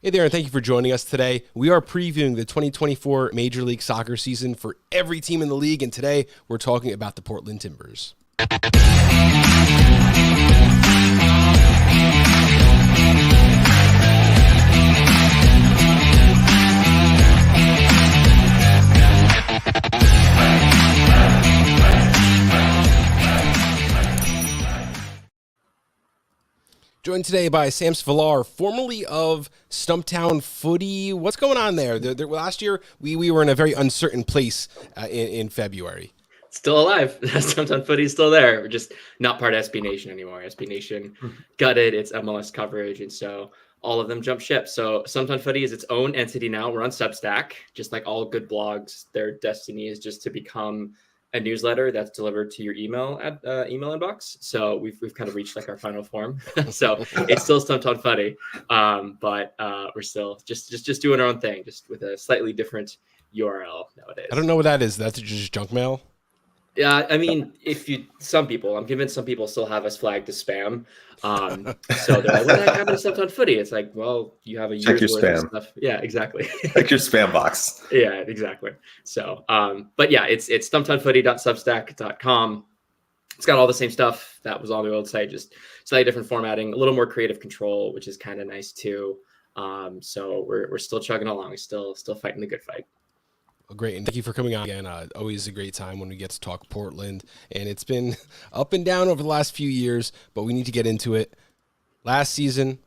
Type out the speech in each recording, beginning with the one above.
Hey there, and thank you for joining us today. We are previewing the 2024 Major League Soccer season for every team in the league, and today we're talking about the Portland Timbers. Joined today by Sam Svilar, formerly of Stumptown Footy. What's going on there? Last year, we were in a very uncertain place in February. Still alive. Stumptown Footy is still there. We're just not part of SB Nation anymore. SB Nation gutted its MLS coverage, and so all of them jumped ship. So Stumptown Footy is its own entity now. We're on Substack. Just like all good blogs, their destiny is just to become a newsletter that's delivered to your email inbox. So we've kind of reached like our final form. So it's still Stumptown Footy, but we're still just doing our own thing, just with a slightly different URL nowadays. I don't know what that is. That's just junk mail. Yeah, I mean, I'm convinced some people still have us flagged as spam. So they're like, what the heck happened to Stumptown Footy? It's like, well, you have a year's worth of stuff. Yeah, exactly. Check your spam box. Yeah, exactly. So, but yeah, it's stumptownfooty.substack.com. It's got all the same stuff that was on the old site, just slightly different formatting, a little more creative control, which is kind of nice too. So we're still chugging along. We're still fighting the good fight. Great, and thank you for coming on again. Always a great time when we get to talk Portland, and it's been up and down over the last few years, but we need to get into it. Last season,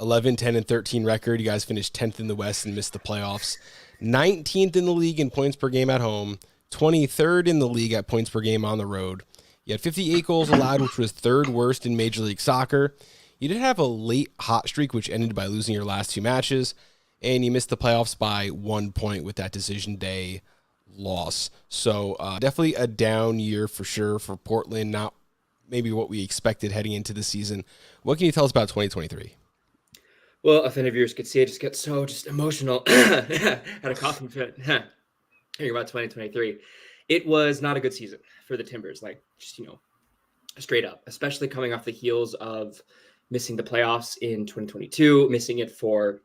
11, 10, and 13 record. You guys finished 10th in the West and missed the playoffs. 19th in the league in points per game at home, 23rd in the league at points per game on the road. You had 58 goals allowed, which was third worst in Major League Soccer. You did have a late hot streak, which ended by losing your last two matches. And you missed the playoffs by 1 point with that decision day loss. So definitely a down year for sure for Portland, not maybe what we expected heading into the season. What can you tell us about 2023? Well, if any of yours could see, I just get so emotional. Had a coughing fit. Hearing about 2023. It was not a good season for the Timbers, like just, straight up, especially coming off the heels of missing the playoffs in 2022, missing it for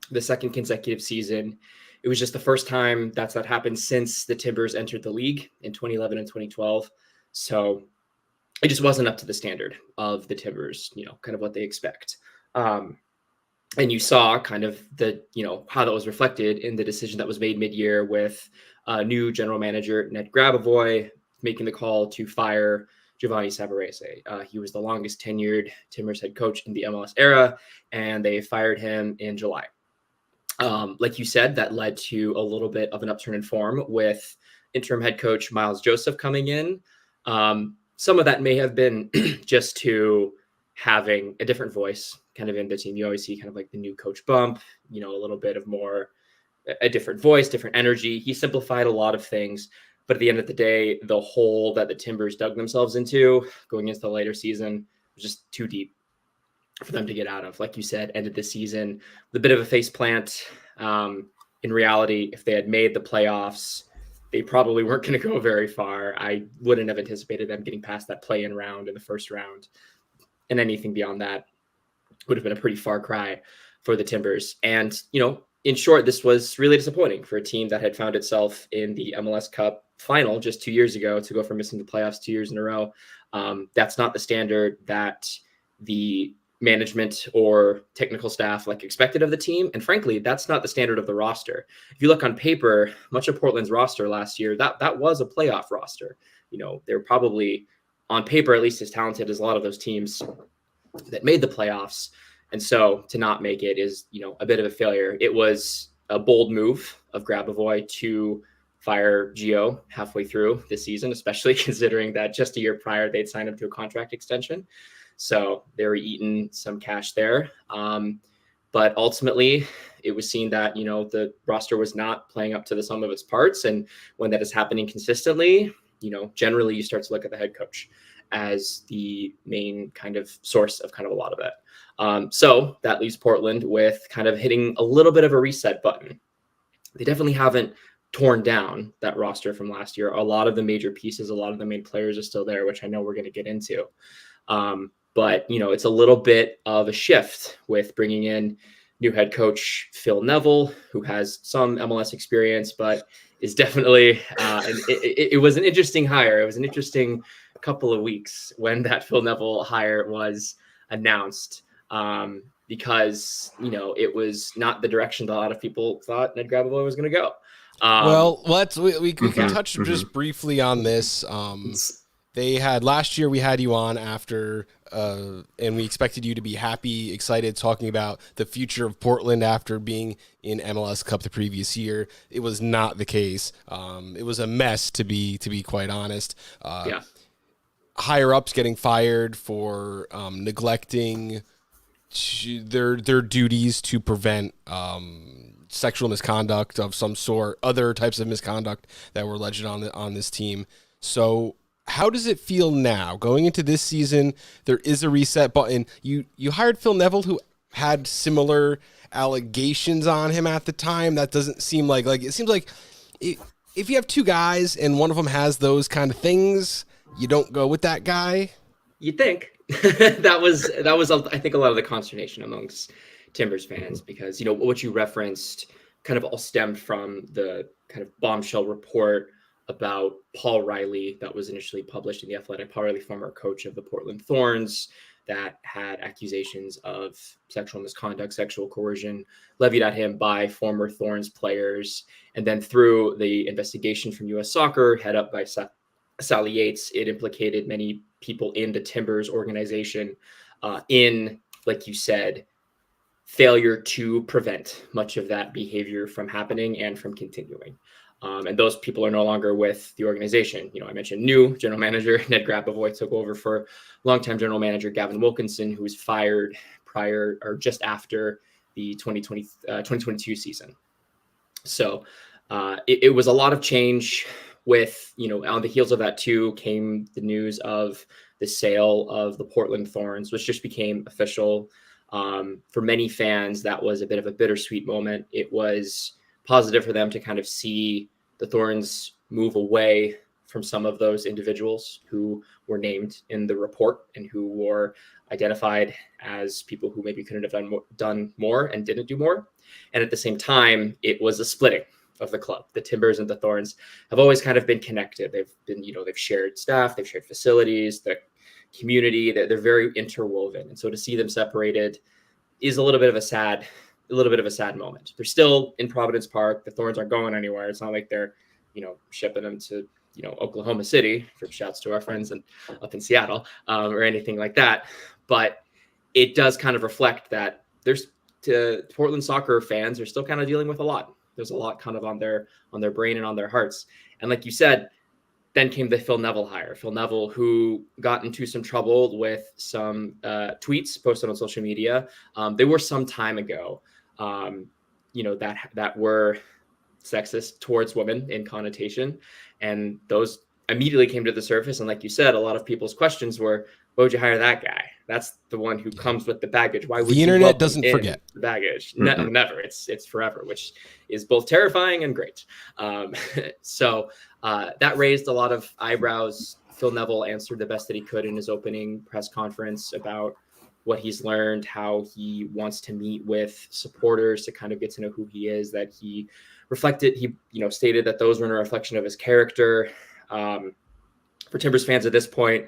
the second consecutive season. It was just the first time that happened since the Timbers entered the league in 2011 and 2012. So it just wasn't up to the standard of the Timbers, kind of what they expect. And you saw kind of the, how that was reflected in the decision that was made mid-year with new general manager, Ned Grabavoy, making the call to fire Giovanni Savarese. He was the longest tenured Timbers head coach in the MLS era, and they fired him in July. Like you said, that led to a little bit of an upturn in form with interim head coach Miles Joseph coming in. Some of that may have been just to having a different voice kind of in the team. You always see kind of like the new coach bump, a little bit of a different voice, different energy. He simplified a lot of things, but at the end of the day, the hole that the Timbers dug themselves into going into the later season was just too deep for them to get out of. Like you said, ended the season with a bit of a face plant. In reality, if they had made the playoffs, they probably weren't going to go very far. I wouldn't have anticipated them getting past that play-in round in the first round. And anything beyond that would have been a pretty far cry for the Timbers. And, in short, this was really disappointing for a team that had found itself in the MLS Cup final just 2 years ago to go from missing the playoffs 2 years in a row. That's not the standard that the management or technical staff expected of the team. And frankly, that's not the standard of the roster. If you look on paper, much of Portland's roster last year, that was a playoff roster. They're probably on paper, at least as talented as a lot of those teams that made the playoffs. And so to not make it is, a bit of a failure. It was a bold move of Grabavoy to fire Gio halfway through this season, especially considering that just a year prior, they'd signed him to a contract extension. So they were eating some cash there. But ultimately, it was seen that, the roster was not playing up to the sum of its parts. And when that is happening consistently, generally you start to look at the head coach as the main kind of source of kind of a lot of that. So that leaves Portland with kind of hitting a little bit of a reset button. They definitely haven't torn down that roster from last year. A lot of the major pieces, a lot of the main players are still there, which I know we're going to get into. But, it's a little bit of a shift with bringing in new head coach, Phil Neville, who has some MLS experience, but is definitely, it was an interesting hire. It was an interesting couple of weeks when that Phil Neville hire was announced, because, it was not the direction that a lot of people thought Ned Grabavoy was going to go. Well, we can touch just briefly on this. They had last year, we had you on after, and we expected you to be happy, excited, talking about the future of Portland after being in MLS Cup the previous year. It was not the case. It was a mess, to be quite honest. Higher ups getting fired for neglecting their duties to prevent sexual misconduct of some sort, other types of misconduct that were alleged on this team. So how does it feel now going into this season? There is a reset button. You hired Phil Neville, who had similar allegations on him at the time. That doesn't seem like it seems like if you have two guys and one of them has those kind of things, you don't go with that guy. You'd think. that was I think a lot of the consternation amongst Timbers fans, because what you referenced kind of all stemmed from the kind of bombshell report about Paul Riley that was initially published in The Athletic. Paul Riley, former coach of the Portland Thorns, that had accusations of sexual misconduct, sexual coercion levied at him by former Thorns players. And then through the investigation from U.S. Soccer, head up by Sally Yates, it implicated many people in the Timbers organization in, like you said, failure to prevent much of that behavior from happening and from continuing. And those people are no longer with the organization. I mentioned new general manager Ned Grabavoy took over for longtime general manager Gavin Wilkinson, who was fired prior or just after the 2022 season. So it was a lot of change. With, on the heels of that too came the news of the sale of the Portland Thorns, which just became official. For many fans, that was a bit of a bittersweet moment. It was positive for them to kind of see the Thorns move away from some of those individuals who were named in the report and who were identified as people who maybe couldn't have done more and didn't do more. And at the same time, it was a splitting of the club. The Timbers and the Thorns have always kind of been connected. They've been, they've shared staff, they've shared facilities, the community, they're very interwoven. And so to see them separated is a little bit of a sad moment. They're still in Providence Park. The Thorns aren't going anywhere. It's not like they're, shipping them to, Oklahoma City, for shouts to our friends up in Seattle, or anything like that. But it does kind of reflect that Portland soccer fans are still kind of dealing with a lot. There's a lot kind of on their brain and on their hearts. And like you said, then came the Phil Neville hire. Phil Neville, who got into some trouble with some tweets posted on social media. They were some time ago, that were sexist towards women in connotation. And those immediately came to the surface. And like you said, a lot of people's questions were, why would you hire that guy? That's the one who comes with the baggage. Why would the internet doesn't forget the baggage? Never. It's forever, which is both terrifying and great. So that raised a lot of eyebrows. Phil Neville answered the best that he could in his opening press conference about what he's learned, how he wants to meet with supporters to kind of get to know who he is, that he stated that those were a reflection of his character. For Timbers fans at this point,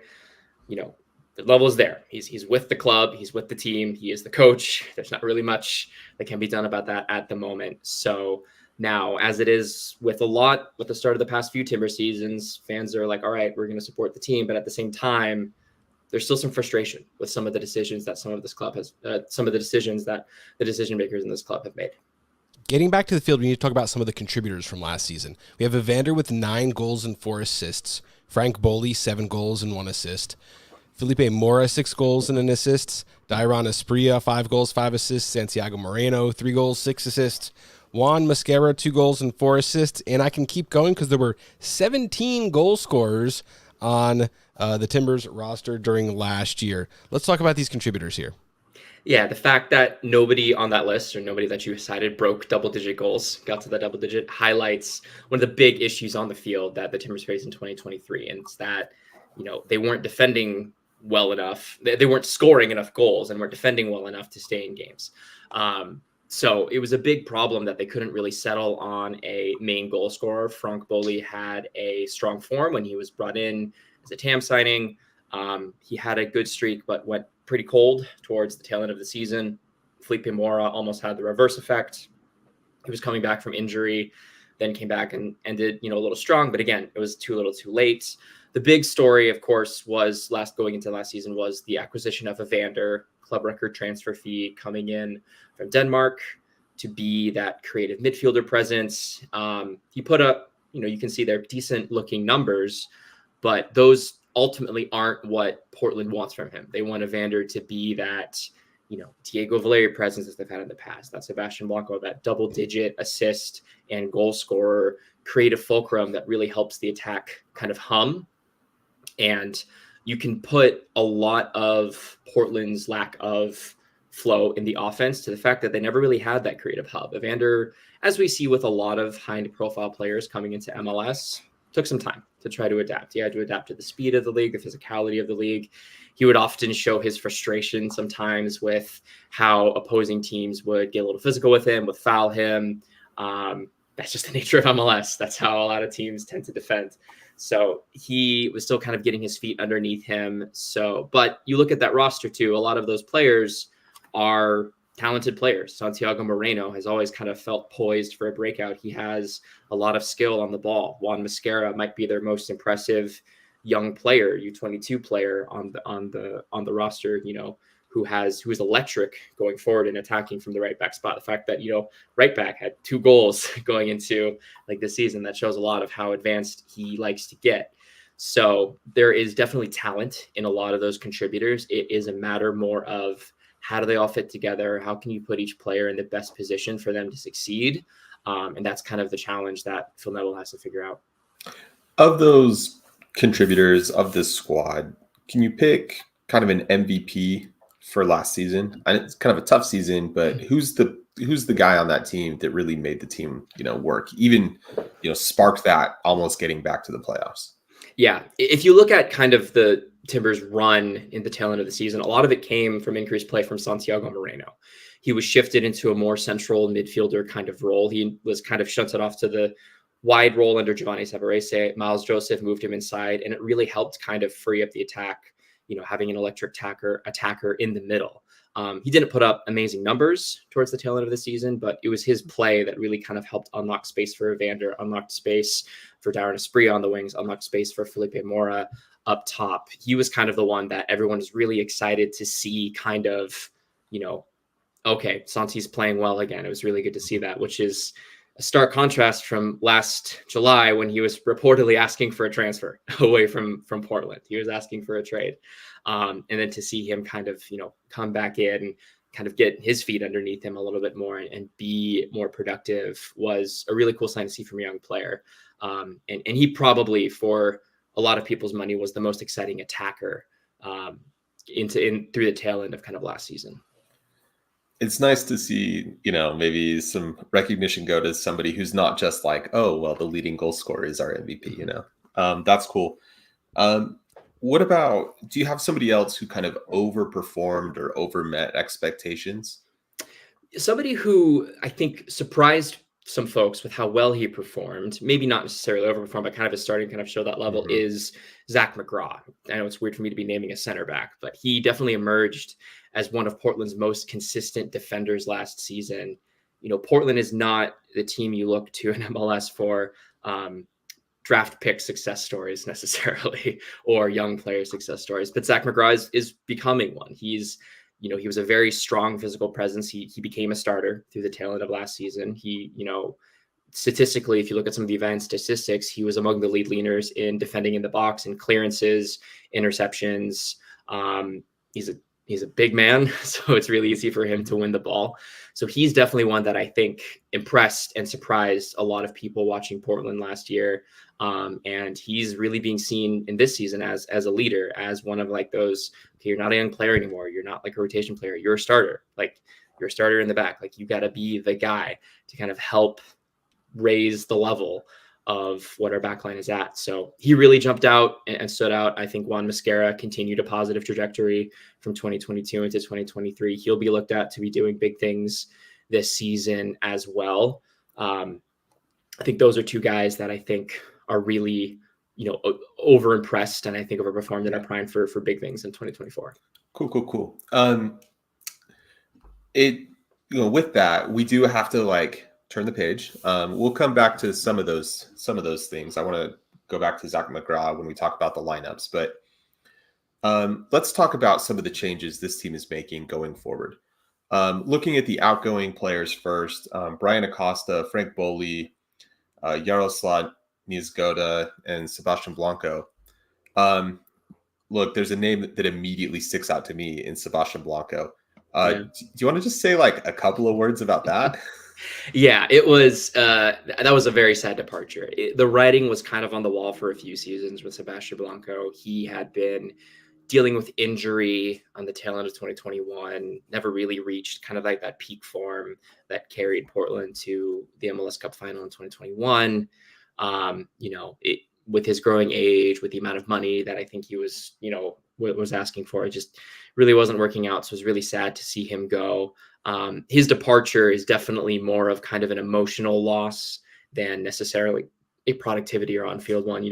the level is there. He's with the club. He's with the team. He is the coach. There's not really much that can be done about that at the moment. So now, as it is with the start of the past few Timber seasons, fans are like, all right, we're going to support the team. But at the same time, there's still some frustration with some of the decisions that some of the decisions that the decision makers in this club have made. Getting back to the field, we need to talk about some of the contributors from last season. We have Evander with 9 goals and 4 assists. Frank Boley, 7 goals and 1 assist. Felipe Mora, 6 goals and an assist. Dairon Espria, 5 goals, 5 assists. Santiago Moreno, 3 goals, 6 assists. Juan Mascara, 2 goals and 4 assists. And I can keep going because there were 17 goal scorers on the Timbers roster during last year. Let's talk about these contributors here. Yeah, the fact that nobody on that list or nobody that you cited broke double-digit goals, got to that double-digit, highlights one of the big issues on the field that the Timbers faced in 2023. And it's that, they weren't defending well enough. They weren't scoring enough goals and weren't defending well enough to stay in games. So it was a big problem that they couldn't really settle on a main goal scorer. Frank Boli had a strong form when he was brought in as a TAM signing. He had a good streak, but went pretty cold towards the tail end of the season. Felipe Mora almost had the reverse effect. He was coming back from injury, then came back and ended, a little strong. But again, it was too little too late. The big story, of course, was going into last season was the acquisition of Evander, club record transfer fee coming in from Denmark to be that creative midfielder presence. He put up, you can see they're decent looking numbers, but those ultimately aren't what Portland wants from him. They want Evander to be that, Diego Valeri presence as they've had in the past. That Sebastian Blanco, that double-digit assist and goal scorer, creative fulcrum that really helps the attack kind of hum. And you can put a lot of Portland's lack of flow in the offense to the fact that they never really had that creative hub. Evander, as we see with a lot of high-profile players coming into MLS, took some time to try to adapt. He had to adapt to the speed of the league, the physicality of the league. He would often show his frustration sometimes with how opposing teams would get a little physical with him, would foul him. That's just the nature of MLS. That's how a lot of teams tend to defend. So he was still kind of getting his feet underneath him. But you look at that roster too, a lot of those players are talented players. Santiago Moreno has always kind of felt poised for a breakout. He has a lot of skill on the ball. Juan Mosquera might be their most impressive young player, U22 player on the roster, who is electric going forward and attacking from the right back spot. The fact that, right back had 2 goals going into this season, that shows a lot of how advanced he likes to get. So there is definitely talent in a lot of those contributors. It is a matter more of how do they all fit together? How can you put each player in the best position for them to succeed? And that's kind of the challenge that Phil Neville has to figure out. Of those contributors of this squad, can you pick kind of an MVP for last season? And it's kind of a tough season, but who's the guy on that team that really made the team, work, even, sparked that almost getting back to the playoffs? Yeah. If you look at kind of the Timbers run in the tail end of the season, a lot of it came from increased play from Santiago Moreno. He was shifted into a more central midfielder kind of role. He was kind of shunted off to the wide role under Giovanni Savarese. Miles Joseph moved him inside, and it really helped kind of free up the attack, having an electric attacker in the middle. He didn't put up amazing numbers towards the tail end of the season, but it was his play that really kind of helped unlock space for Evander, unlocked space for Darren Asprilla on the wings, unlocked space for Felipe Mora up top. He was kind of the one that everyone was really excited to see kind of, okay, Santi's playing well again. It was really good to see that, which is a stark contrast from last July when he was reportedly asking for a transfer away from Portland. He was asking for a trade. And then to see him kind of, come back in and kind of get his feet underneath him a little bit more and be more productive was a really cool sign to see from a young player. And he probably, for a lot of people's money, was the most exciting attacker through the tail end of kind of last season. It's nice to see, maybe some recognition go to somebody who's not just like, oh, well, the leading goal scorer is our MVP, That's cool. What about, do you have somebody else who kind of overperformed or overmet expectations? Somebody who I think surprised some folks with how well he performed, maybe not necessarily overperformed, but kind of is starting to kind of show that level, is Zach McGraw. I know it's weird for me to be naming a center back, but he definitely emerged as one of Portland's most consistent defenders last season. Portland is not the team you look to in MLS for draft pick success stories necessarily, or young player success stories, but Zach McGraw is becoming one. He's, he was a very strong physical presence. He became a starter through the tail end of last season. He, statistically, if you look at some of the advanced statistics, he was among the lead leaders in defending in the box and clearances, interceptions. He's a big man, so it's really easy for him to win the ball. So he's definitely one that I think impressed and surprised a lot of people watching Portland last year. And he's really being seen in this season as a leader, as one of those, okay, you're not a young player anymore. You're not like a rotation player. You're a starter. You're a starter in the back. You got to be the guy to kind of help raise the level of what our backline is at. So he really jumped out and stood out. I think Juan Mosquera continued a positive trajectory from 2022 into 2023. He'll be looked at to be doing big things this season as well. I think those are two guys that I think are really, over impressed, and I think overperformed and are primed for big things in 2024. Cool. With that, we do have to turn the page. We'll come back to some of those things. I want to go back to Zach McGraw when we talk about the lineups, but let's talk about some of the changes this team is making going forward. Looking at the outgoing players first, Brian Acosta, Frank Boley, Yaroslav Niezgoda, and Sebastian Blanco. Look, there's a name that immediately sticks out to me in Sebastian Blanco. Do you want to just say a couple of words about that? Yeah, it was that was a very sad departure. The writing was kind of on the wall for a few seasons with Sebastian Blanco. He had been dealing with injury on the tail end of 2021, never really reached kind of that peak form that carried Portland to the MLS Cup final in 2021. With his growing age, with the amount of money that I think he was, was asking for, it just really wasn't working out. So it was really sad to see him go. His departure is definitely more of kind of an emotional loss than necessarily a productivity or on-field one.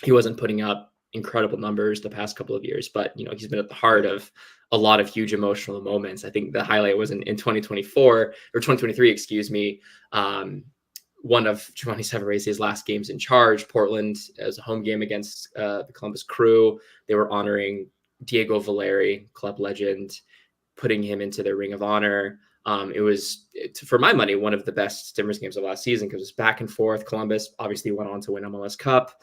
He wasn't putting up incredible numbers the past couple of years, but he's been at the heart of a lot of huge emotional moments. I think the highlight was in 2024 or 2023, excuse me. One of Giovanni Savarese's last games in charge, Portland, as a home game against the Columbus Crew. They were honoring Diego Valeri, club legend, putting him into their Ring of Honor. It was, for my money, one of the best Timbers games of last season because it was back and forth. Columbus obviously went on to win MLS Cup.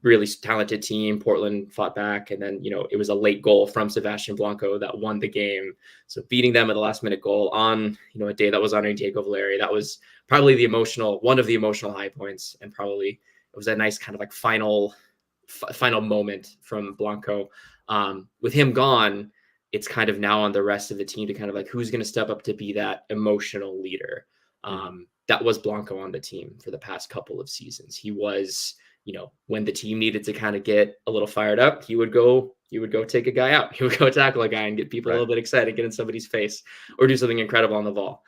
Really talented team. Portland fought back, and then it was a late goal from Sebastian Blanco that won the game. So beating them at the last minute goal on a day that was honoring Diego Valeri, that was probably one of the emotional high points, and probably it was a nice kind of final moment from Blanco. With him gone, it's kind of now on the rest of the team to kind of who's going to step up to be that emotional leader. That was Blanco on the team for the past couple of seasons. He was, when the team needed to kind of get a little fired up, he would go take a guy out. He would go tackle a guy and get people a little bit excited, get in somebody's face, or do something incredible on the ball.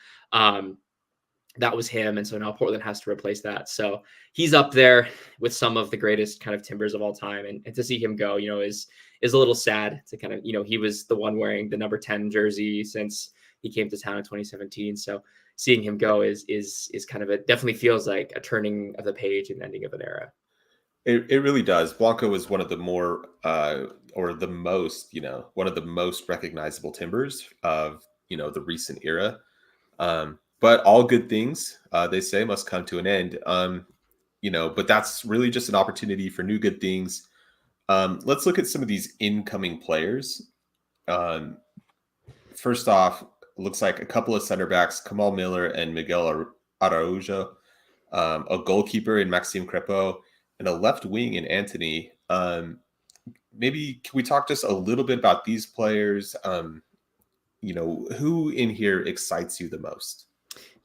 That was him. And so now Portland has to replace that. So he's up there with some of the greatest kind of Timbers of all time. And to see him go, is a little sad to kind of, he was the one wearing the number 10 jersey since he came to town in 2017. So seeing him go is kind of definitely feels like a turning of the page and ending of an era. It really does. Blanco was one of the more, or the most, one of the most recognizable Timbers of, the recent era. But all good things, they say, must come to an end. But that's really just an opportunity for new good things. Let's look at some of these incoming players. First off, looks like a couple of center backs, Kamal Miller and Miguel Araujo, a goalkeeper in Maxime Crepeau, and a left wing in Anthony. Maybe can we talk just a little bit about these players? Who in here excites you the most?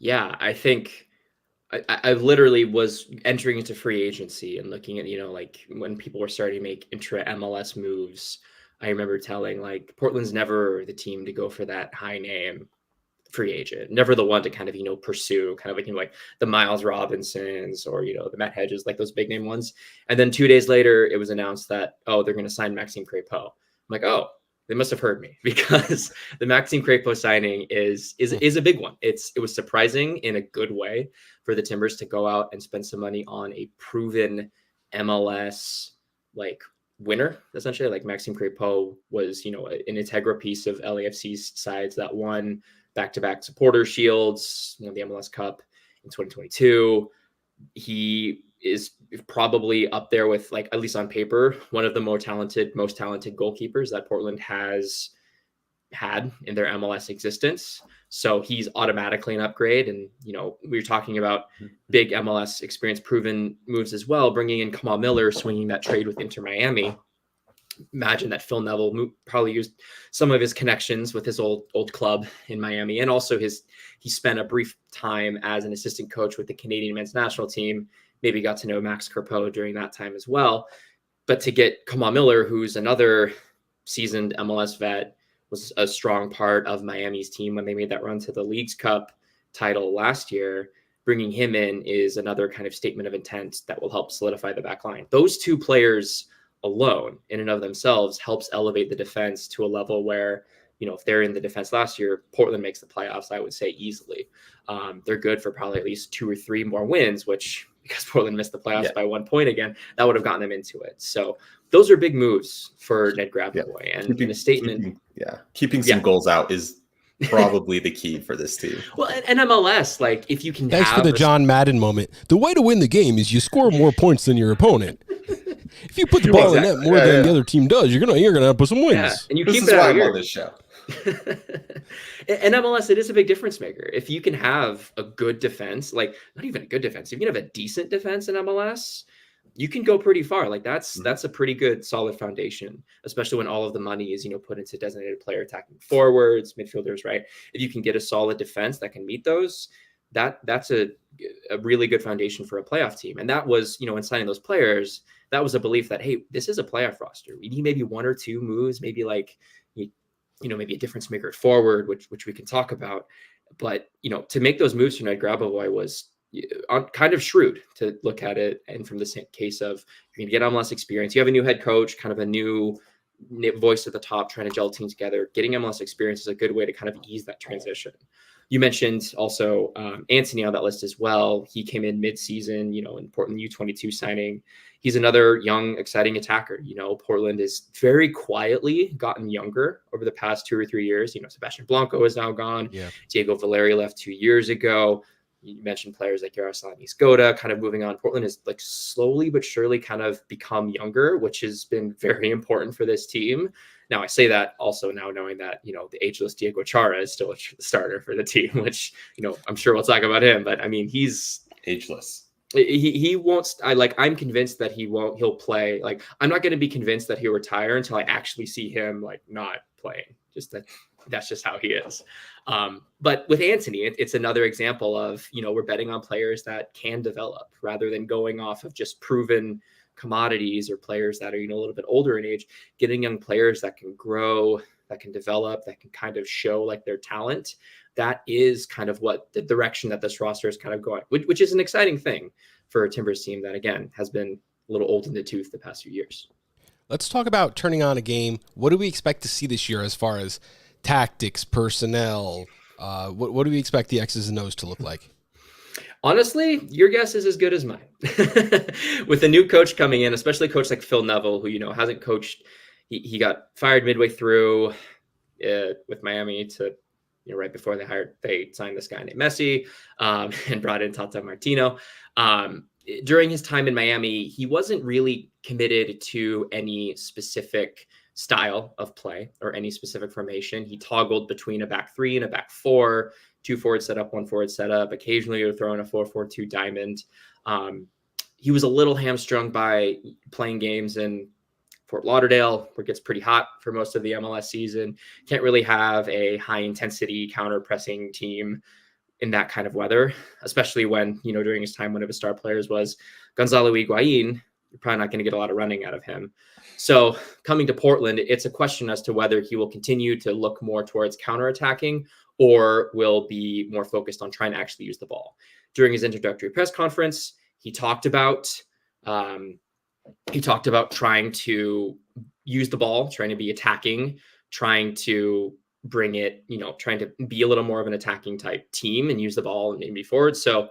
Yeah, I think I literally was entering into free agency and looking at, when people were starting to make intra MLS moves. I remember telling Portland's never the team to go for that high name free agent, never the one to kind of, pursue kind of like the Miles Robinsons or, the Matt Hedges, those big name ones. And then 2 days later, it was announced that, they're going to sign Maxime Crepeau. I'm like, they must have heard me, because the Maxime Crepeau signing is a big one. It was surprising in a good way for the Timbers to go out and spend some money on a proven MLS winner, essentially. Maxime Crepeau was, an integral piece of LAFC's sides that won back-to-back supporter shields, the MLS Cup in 2022. He is probably up there with, at least on paper, one of the most talented goalkeepers that Portland has had in their MLS existence. So he's automatically an upgrade. And, we were talking about big MLS experience, proven moves as well, bringing in Kamal Miller, swinging that trade with Inter Miami. Imagine that Phil Neville probably used some of his connections with his old club in Miami. And also he spent a brief time as an assistant coach with the Canadian men's national team, maybe got to know Max Crepeau during that time as well. But to get Kamal Miller, who's another seasoned MLS vet, was a strong part of Miami's team when they made that run to the Leagues Cup title last year. Bringing him in is another kind of statement of intent that will help solidify the back line. Those two players alone in and of themselves helps elevate the defense to a level where, if they're in the defense last year, Portland makes the playoffs, I would say easily. They're good for probably at least 2 or 3 more wins, which, because Portland missed the playoffs by 1 point again, that would have gotten them into it. So those are big moves for Ned Grabavoy. And in a statement, keeping some goals out is probably the key for this team. Well, and MLS, like, if you can Thanks for the John Madden moment. The way to win the game is you score more points than your opponent. If you put the ball in net more than the other team does, you're gonna end up with some wins. Yeah. And you this keep is it why out I'm on this show. And MLS, it is a big difference maker. If you can have a good defense, like not even a good defense, if you can have a decent defense in MLS, you can go pretty far. Like that's a pretty good, solid foundation, especially when all of the money is, put into designated player attacking forwards, midfielders, right? If you can get a solid defense that can meet those, that's a really good foundation for a playoff team. And that was, in signing those players, that was a belief that, hey, this is a playoff roster. We need maybe 1 or 2 moves, maybe like, maybe a difference maker at forward, which we can talk about. But, to make those moves for Ned Grabavoy was kind of shrewd to look at it. And from the case of you're going to get MLS experience, you have a new head coach, kind of a new voice at the top, trying to gel teams together. Getting MLS experience is a good way to kind of ease that transition. You mentioned also Anthony on that list as well. He came in mid-season, in Portland U22 signing. He's another young, exciting attacker. Portland has very quietly gotten younger over the past 2 or 3 years. Sebastian Blanco is now gone. Yeah. Diego Valeri left 2 years ago. You mentioned players like Yaroslav Niskoda kind of moving on. Portland has like slowly but surely kind of become younger, which has been very important for this team. Now, I say that also now knowing that, the ageless Diego Chara is still a starter for the team, which, I'm sure we'll talk about him. But I mean, he's ageless. He won't. I'm convinced that he'll play. Like, I'm not going to be convinced that he'll retire until I actually see him like not playing. That's just how he is. But with Anthony, it's another example of, we're betting on players that can develop rather than going off of just proven commodities or players that are, a little bit older in age. Getting young players that can grow, that can develop, that can kind of show like their talent. That is kind of what the direction that this roster is kind of going, which is an exciting thing for a Timbers team that, again, has been a little old in the tooth the past few years. Let's talk about turning on a game. What do we expect to see this year as far as tactics, personnel? What do we expect the X's and O's to look like? Honestly, your guess is as good as mine. With a new coach coming in, especially a coach like Phil Neville, who, hasn't coached. He got fired midway through with Miami to, right before they signed this guy named Messi and brought in Tata Martino. During his time in Miami, he wasn't really committed to any specific style of play or any specific formation. He toggled between a back 3 and a back 4, 2 forward setup, 1 forward setup. Occasionally, you're throwing a 4-4-2 diamond. He was a little hamstrung by playing games in Fort Lauderdale, where it gets pretty hot for most of the MLS season. Can't really have a high-intensity counter-pressing team in that kind of weather, especially when, during his time, one of his star players was Gonzalo Higuain. You're probably not going to get a lot of running out of him. So coming to Portland, it's a question as to whether he will continue to look more towards counterattacking or will be more focused on trying to actually use the ball. During his introductory press conference, he talked about trying to use the ball, trying to be attacking, trying to bring it, trying to be a little more of an attacking type team and use the ball and be forward. So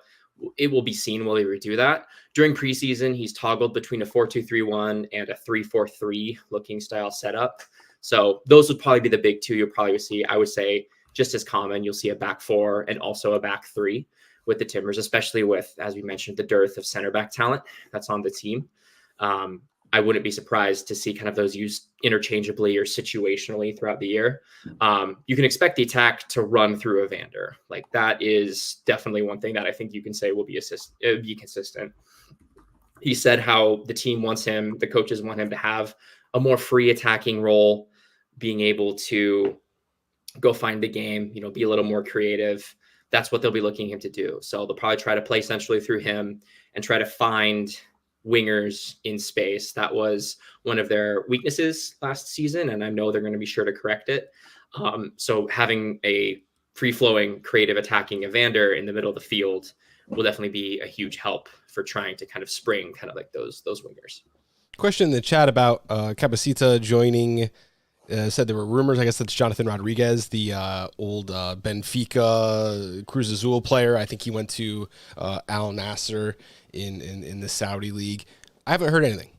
it will be seen will he do that. During preseason, he's toggled between a 4-2-3-1 and a 3-4-3 looking style setup. So those would probably be the big two you'll probably see. I would say just as common, you'll see a back 4 and also a back 3 with the Timbers, especially with, as we mentioned, the dearth of center back talent that's on the team. I wouldn't be surprised to see kind of those used interchangeably or situationally throughout the year. You can expect the attack to run through Evander. Like, that is definitely one thing that I think you can say will be consistent. He said how the team wants him, the coaches want him to have a more free attacking role, being able to go find the game, be a little more creative. That's what they'll be looking him to do. So they'll probably try to play centrally through him and try to find wingers in space. That was one of their weaknesses last season, and I know they're going to be sure to correct it. So having a free-flowing, creative, attacking Evander in the middle of the field will definitely be a huge help for trying to kind of spring kind of like those wingers. Question in the chat about Cabecita joining. Said there were rumors. I guess that's Jonathan Rodriguez, the old Benfica Cruz Azul player. I think he went to Al Nassr in the Saudi league. I haven't heard anything.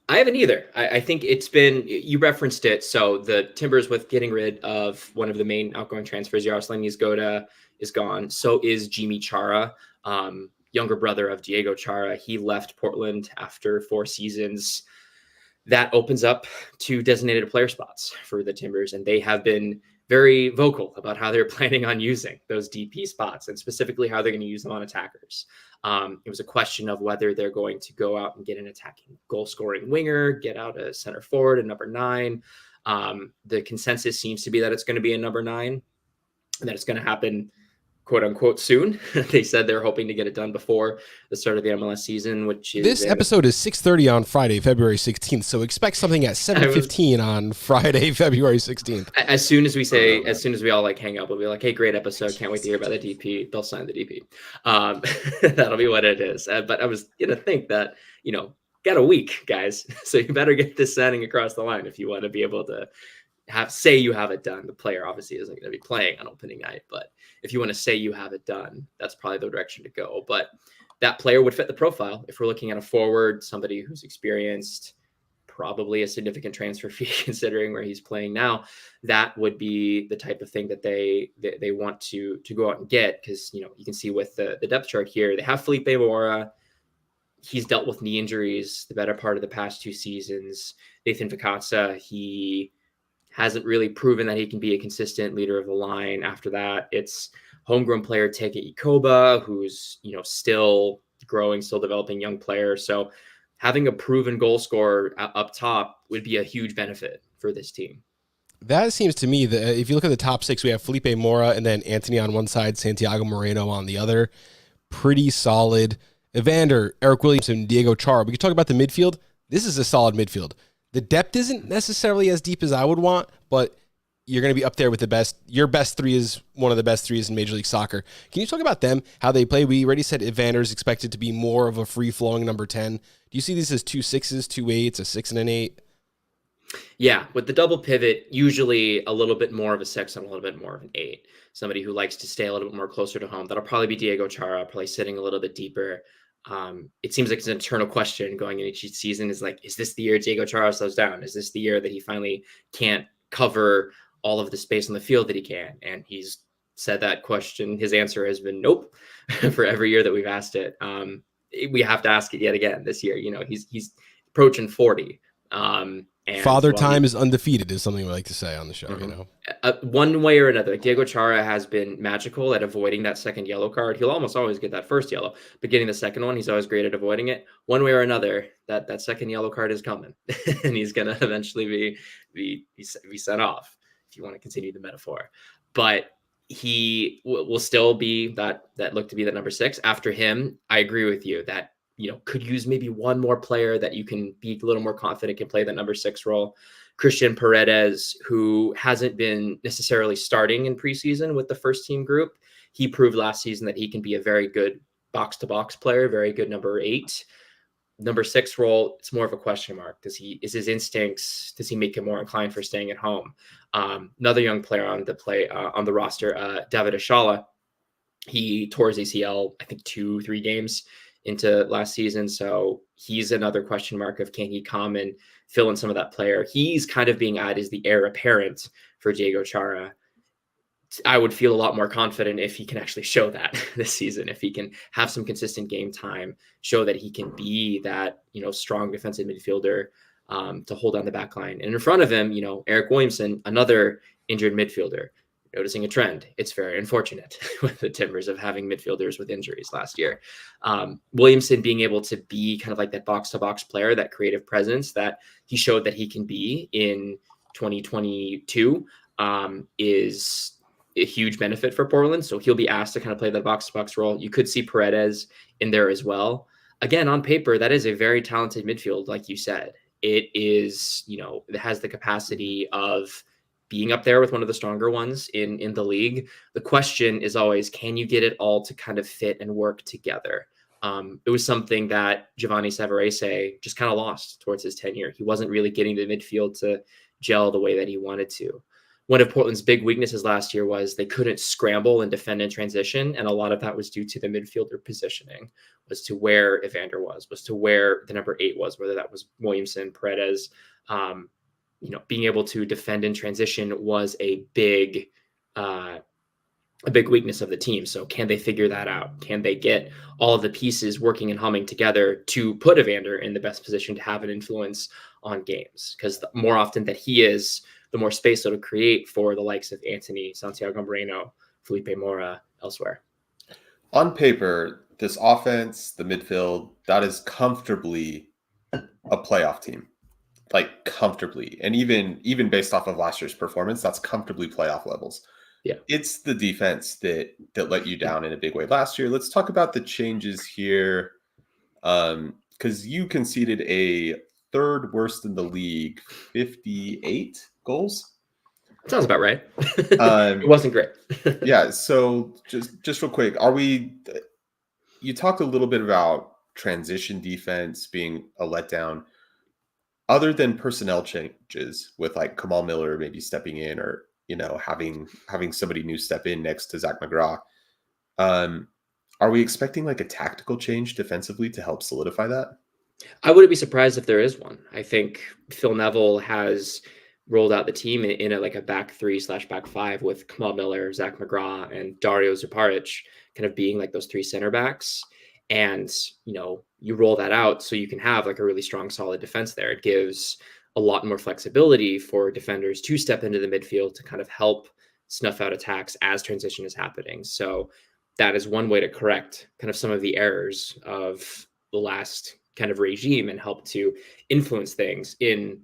I haven't either. I think it's been, you referenced it. So the Timbers, with getting rid of one of the main outgoing transfers, Yaroslav Niezgoda is gone. So is Jimmy Chara, younger brother of Diego Chara. He left Portland after 4 seasons. That opens up 2 designated player spots for the Timbers, and they have been very vocal about how they're planning on using those DP spots, and specifically how they're going to use them on attackers. It was a question of whether they're going to go out and get an attacking goal-scoring winger, get out a center forward, a number 9. The consensus seems to be that it's going to be a number 9, and that it's going to happen, quote unquote, soon. They said they're hoping to get it done before the start of the MLS season, which is this episode is 6:30 on Friday, February 16th. So expect something at 7:15 on Friday, February 16th. As soon as we all like hang up, we'll be like, hey, great episode. Can't wait to hear about the DP. They'll sign the DP. That'll be what it is. But I was going to think that, got a week, guys. So you better get this signing across the line if you want to be able to say you have it done. The player obviously isn't going to be playing on opening night, but if you want to say you have it done, that's probably the direction to go. But that player would fit the profile. If we're looking at a forward, somebody who's experienced, probably a significant transfer fee considering where he's playing now, that would be the type of thing that they want to go out and get. Because, you can see with the depth chart here, they have Felipe Mora. He's dealt with knee injuries the better part of the past 2 seasons. Nathan Vicazza, he hasn't really proven that he can be a consistent leader of the line. After that, it's homegrown player Teke Ikoba, who's, still growing, still developing young player. So having a proven goal scorer up top would be a huge benefit for this team. That seems to me that if you look at the top 6, we have Felipe Mora and then Anthony on one side, Santiago Moreno on the other. Pretty solid. Evander, Eric Williamson, Diego Chara. We could talk about the midfield. This is a solid midfield. The depth isn't necessarily as deep as I would want, but you're going to be up there with the best. Your best 3 is one of the best 3s in Major League Soccer. Can you talk about them, how they play? We already said Evander is expected to be more of a free-flowing number 10. Do you see these as 2 6s, 2 8s, a 6 and an 8? Yeah, with the double pivot, usually a little bit more of a 6 and a little bit more of an 8. Somebody who likes to stay a little bit more closer to home. That'll probably be Diego Chara, probably sitting a little bit deeper. It seems like it's an eternal question going into each season is like, is this the year Diego Chara slows down? Is this the year that he finally can't cover all of the space on the field that he can? And he's said that question. His answer has been nope for every year that we've asked it. We have to ask it yet again this year. He's approaching 40. And Father Time is undefeated is something we like to say on the show, one way or another. Diego Chara has been magical at avoiding that second yellow card. He'll almost always get that first yellow, but getting the second one, he's always great at avoiding it. One way or another, that second yellow card is coming, and he's going to eventually be sent off, if you want to continue the metaphor. But he will still be that look to be that number 6. After him, I agree with you that could use maybe one more player that you can be a little more confident can play that number 6 role. Christian Paredes, who hasn't been necessarily starting in preseason with the first team group. He proved last season that he can be a very good box-to-box player, very good number 8. Number 6 role, it's more of a question mark. Does his instincts, does he make him more inclined for staying at home? Another young player on the roster, David Ashala, he tore his ACL, I think 2-3 games into last season. So he's another question mark of can he come and fill in some of that player. He's kind of being eyed as the heir apparent for Diego Chara. I would feel a lot more confident if he can actually show that this season, if he can have some consistent game time, show that he can be that, strong defensive midfielder to hold down the back line. And in front of him, Eric Williamson, another injured midfielder. Noticing a trend. It's very unfortunate with the Timbers of having midfielders with injuries last year. Williamson being able to be kind of like that box-to-box player, that creative presence that he showed that he can be in 2022 is a huge benefit for Portland. So he'll be asked to kind of play that box-to-box role. You could see Paredes in there as well. Again, on paper, that is a very talented midfield, like you said. It is, it has the capacity of being up there with one of the stronger ones in the league. The question is always, can you get it all to kind of fit and work together? It was something that Giovanni Savarese just kind of lost towards his tenure. He wasn't really getting the midfield to gel the way that he wanted to. One of Portland's big weaknesses last year was they couldn't scramble and defend in transition. And a lot of that was due to the midfielder positioning, was to where Evander was to where the number 8 was, whether that was Williamson, Paredes. Being able to defend in transition was a big weakness of the team. So can they figure that out? Can they get all of the pieces working and humming together to put Evander in the best position to have an influence on games? Because the more often that he is, the more space it'll create for the likes of Anthony, Santiago Moreno, Felipe Mora, elsewhere. On paper, this offense, the midfield, that is comfortably a playoff team. Like comfortably. And even based off of last year's performance, that's comfortably playoff levels. Yeah. It's the defense that let you down in a big way last year. Let's talk about the changes here. Because you conceded a third worst in the league, 58 goals. Sounds about right. It wasn't great. Yeah. So just real quick, you talked a little bit about transition defense being a letdown. Other than personnel changes with like Kamal Miller maybe stepping in, or having somebody new step in next to Zach McGraw, are we expecting like a tactical change defensively to help solidify that? I wouldn't be surprised if there is one. I think Phil Neville has rolled out the team in a back 3/back 5 with Kamal Miller, Zach McGraw, and Dario Zuparic kind of being like those 3 center backs. And, you roll that out so you can have like a really strong, solid defense there. It gives a lot more flexibility for defenders to step into the midfield to kind of help snuff out attacks as transition is happening. So that is one way to correct kind of some of the errors of the last kind of regime and help to influence things in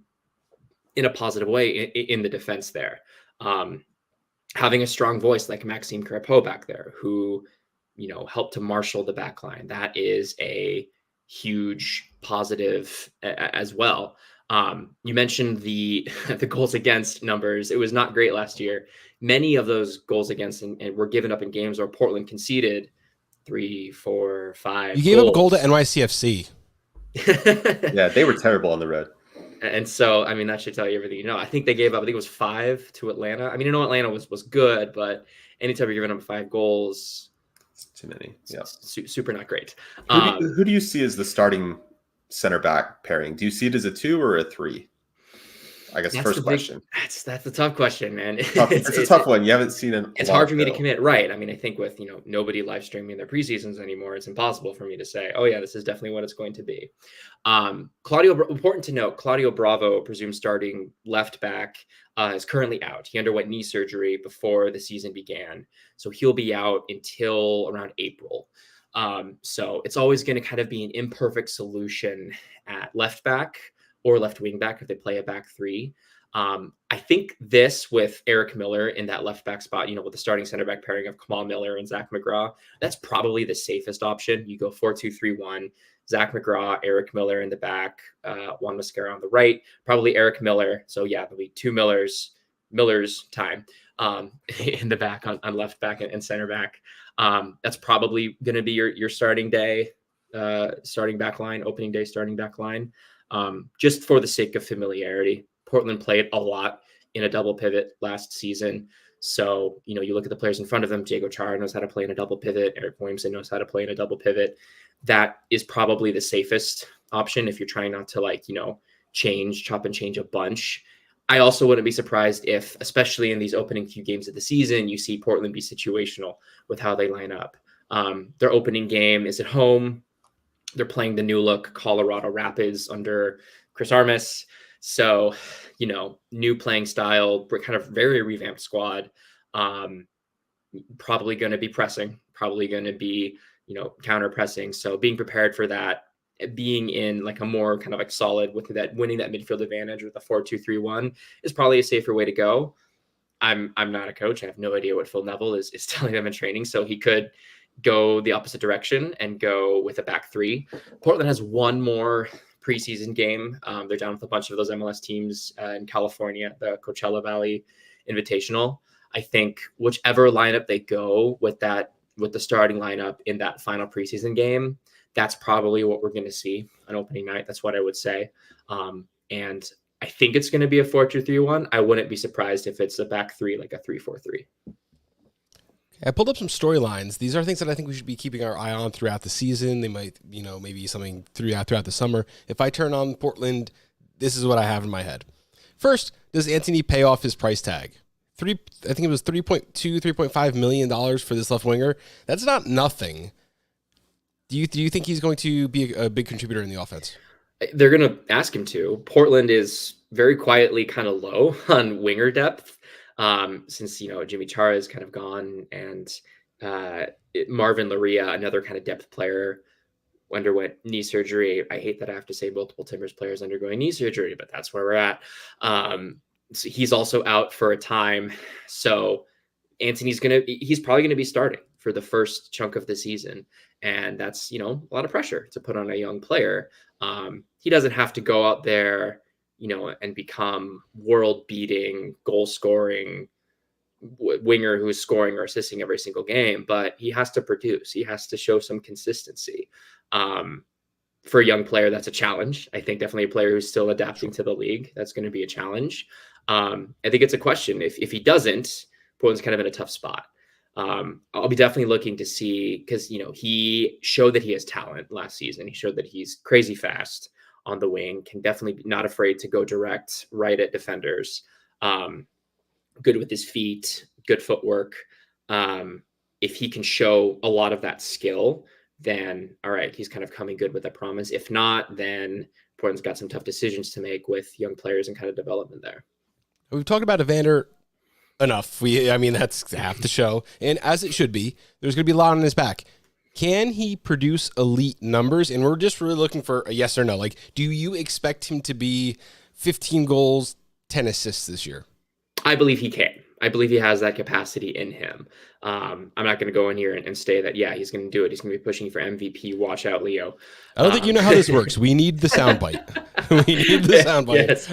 a positive way in the defense there. Having a strong voice like Maxime Crepeau back there, who helped to marshal the back line. That is a huge positive as well. You mentioned the goals against numbers. It was not great last year. Many of those goals against and were given up in games where Portland conceded 3, 4, 5. You gave up a goal to NYCFC. Yeah, they were terrible on the road. And so, I mean, that should tell you everything you know. I think they gave up, I think it was 5 to Atlanta. I mean, Atlanta was good, but anytime you're giving up 5 goals, it's too many. Yeah, super not great. Who do you see as the starting center back pairing? Do you see it as a 2 or a 3? I guess first question. That's a tough question, man. It's a tough one. You haven't seen it. It's hard for me to commit. Right. I mean, I think with, nobody live streaming their preseasons anymore, it's impossible for me to say, oh yeah, this is definitely what it's going to be. Important to note, Claudio Bravo, presumed starting left back, is currently out. He underwent knee surgery before the season began. So he'll be out until around April. So it's always going to kind of be an imperfect solution at left back or left wing back if they play a back 3. I think this with Eric Miller in that left back spot, with the starting center back pairing of Kamal Miller and Zach McGraw, that's probably the safest option. You go 4-2-3-1, Zach McGraw, Eric Miller in the back, Juan Mascara on the right, probably Eric Miller. So yeah, there'll be 2 Miller's time in the back on left back and center back. That's probably going to be your starting day, starting back line, opening day, starting back line. Just for the sake of familiarity. Portland played a lot in a double pivot last season. So, you look at the players in front of them. Diego Chara knows how to play in a double pivot. Eric Williamson knows how to play in a double pivot. That is probably the safest option if you're trying not to chop and change a bunch. I also wouldn't be surprised if, especially in these opening few games of the season, you see Portland be situational with how they line up. Their opening game is at home. They're playing the new look Colorado Rapids under Chris Armas. So, new playing style, kind of very revamped squad. Probably going to be pressing, probably going to be, counter pressing. So being prepared for that, being in like a more kind of like solid with that, winning that midfield advantage with a 4-2-3-1 is probably a safer way to go. I'm not a coach. I have no idea what Phil Neville is telling them in training. So he could go the opposite direction and go with a back 3. Portland has one more preseason game. They're down with a bunch of those MLS teams in California, the Coachella Valley Invitational. I think whichever lineup they go with the starting lineup in that final preseason game, that's probably what we're going to see on opening night. That's what I would say. And I think it's going to be a 4-2-3-1. I wouldn't be surprised if it's a back three, like a 3-4-3. I pulled up some storylines. These are things that I think we should be keeping our eye on throughout the season. They might, maybe something throughout the summer. If I turn on Portland, this is what I have in my head. First, does Anthony pay off his price tag? I think it was $3.5 million for this left winger. That's not nothing. Do you think he's going to be a big contributor in the offense? They're going to ask him to. Portland is very quietly kind of low on winger depth. Since, Jimmy Chara is kind of gone, and Marvin Loria, another kind of depth player, underwent knee surgery. I hate that I have to say multiple Timbers players undergoing knee surgery, but that's where we're at. So he's also out for a time. So Anthony's he's probably going to be starting for the first chunk of the season. And that's, a lot of pressure to put on a young player. He doesn't have to go out there, and become world-beating, goal-scoring winger who's scoring or assisting every single game, but he has to produce. He has to show some consistency. For a young player, that's a challenge. I think definitely a player who's still adapting to the league, that's going to be a challenge. I think it's a question. If he doesn't, Portland's kind of in a tough spot. I'll be definitely looking to see, because, he showed that he has talent last season. He showed that he's crazy fast on the wing, can definitely be not afraid to go direct right at defenders. Good with his feet, good footwork. If he can show a lot of that skill, then all right, he's kind of coming good with that promise. If not, then Portland's got some tough decisions to make with young players and kind of development there. We've talked about Evander enough. That's half the show, and as it should be, there's going to be a lot on his back. Can he produce elite numbers? And we're just really looking for a yes or no. Like, do you expect him to be 15 goals, 10 assists this year? I believe he can. I believe he has that capacity in him. I'm not going to go in here and say that, he's going to do it. He's going to be pushing for MVP. Watch out, Leo. I don't think you know how this works. We need the soundbite. We need the soundbite. Yes.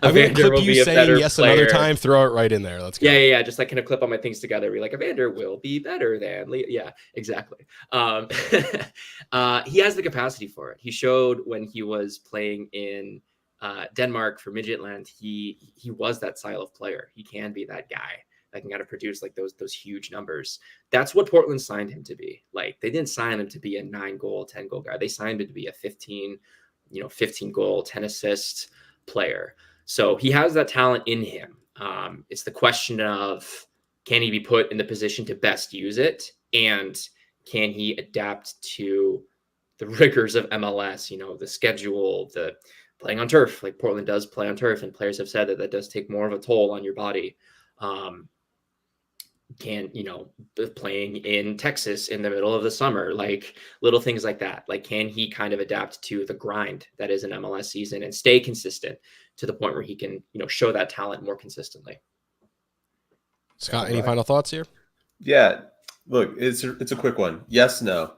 I'm going to clip you saying yes player. Another time. Throw it right in there. Let's go. Yeah. Just like kind of clip all my things together. Be like, Evander will be better than Leo. Yeah, exactly. He has the capacity for it. He showed when he was playing in Denmark for Midgetland, he was that style of player. He can be that guy that can kind of produce like those huge numbers. That's what Portland signed him to be. Like, they didn't sign him to be a 9-goal, 10-goal guy. They signed him to be a 15 goal, 10 assist player. So he has that talent in him. It's the question of, can he be put in the position to best use it? And can he adapt to the rigors of MLS, the schedule, the playing on turf, like Portland does play on turf, and players have said that does take more of a toll on your body. Playing in Texas in the middle of the summer, like little things like that. Like, can he kind of adapt to the grind that is an MLS season and stay consistent to the point where he can, show that talent more consistently? Scott, any final thoughts here? Yeah, look, it's a quick one. Yes, no.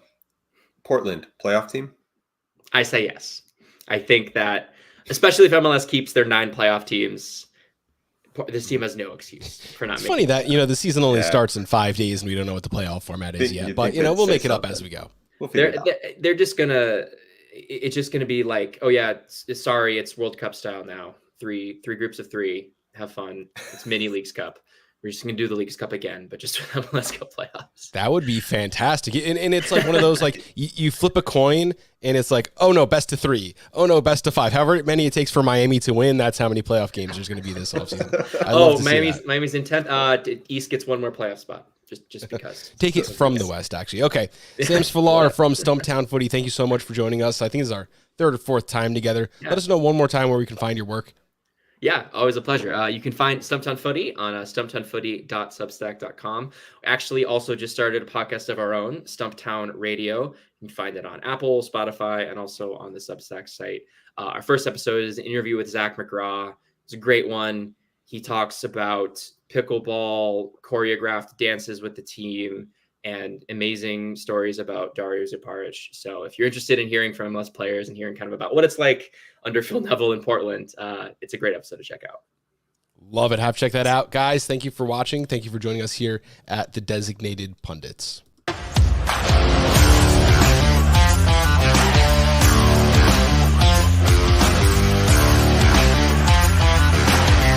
Portland playoff team? I say yes. I think that, especially if MLS keeps their 9 playoff teams, this team has no excuse for not. It's funny that the season only starts in 5 days and we don't know what the playoff format is yet. But we'll make it up as we go. They're just gonna. It's just gonna be like, oh yeah, sorry, it's World Cup style now. Three groups of 3. Have fun. It's mini Leagues Cup. We're just going to do the Leagues Cup again, but just for the MLS Cup playoffs. That would be fantastic. And it's like one of those, like, you flip a coin, and it's like, oh, no, best of 3. Oh, no, best of 5. However many it takes for Miami to win, that's how many playoff games there's going to be this offseason. Miami's in 10th. East gets one more playoff spot, just because. Take it from the West, actually. Okay. Sam Svilar from Stumptown Footy, thank you so much for joining us. I think this is our 3rd or 4th time together. Yeah. Let us know one more time where we can find your work. Yeah, always a pleasure. You can find Stumptown Footy on stumptownfooty.substack.com. Actually, also just started a podcast of our own, Stumptown Radio. You can find it on Apple, Spotify, and also on the Substack site. Our first episode is an interview with Zach McGraw. It's a great one. He talks about pickleball, choreographed dances with the team, and amazing stories about Dario Zaparic. So if you're interested in hearing from MLS players and hearing kind of about what it's like under Phil Neville in Portland, it's a great episode to check out. Love it. Have to check that out. Guys, thank you for watching. Thank you for joining us here at the Designated Pundits.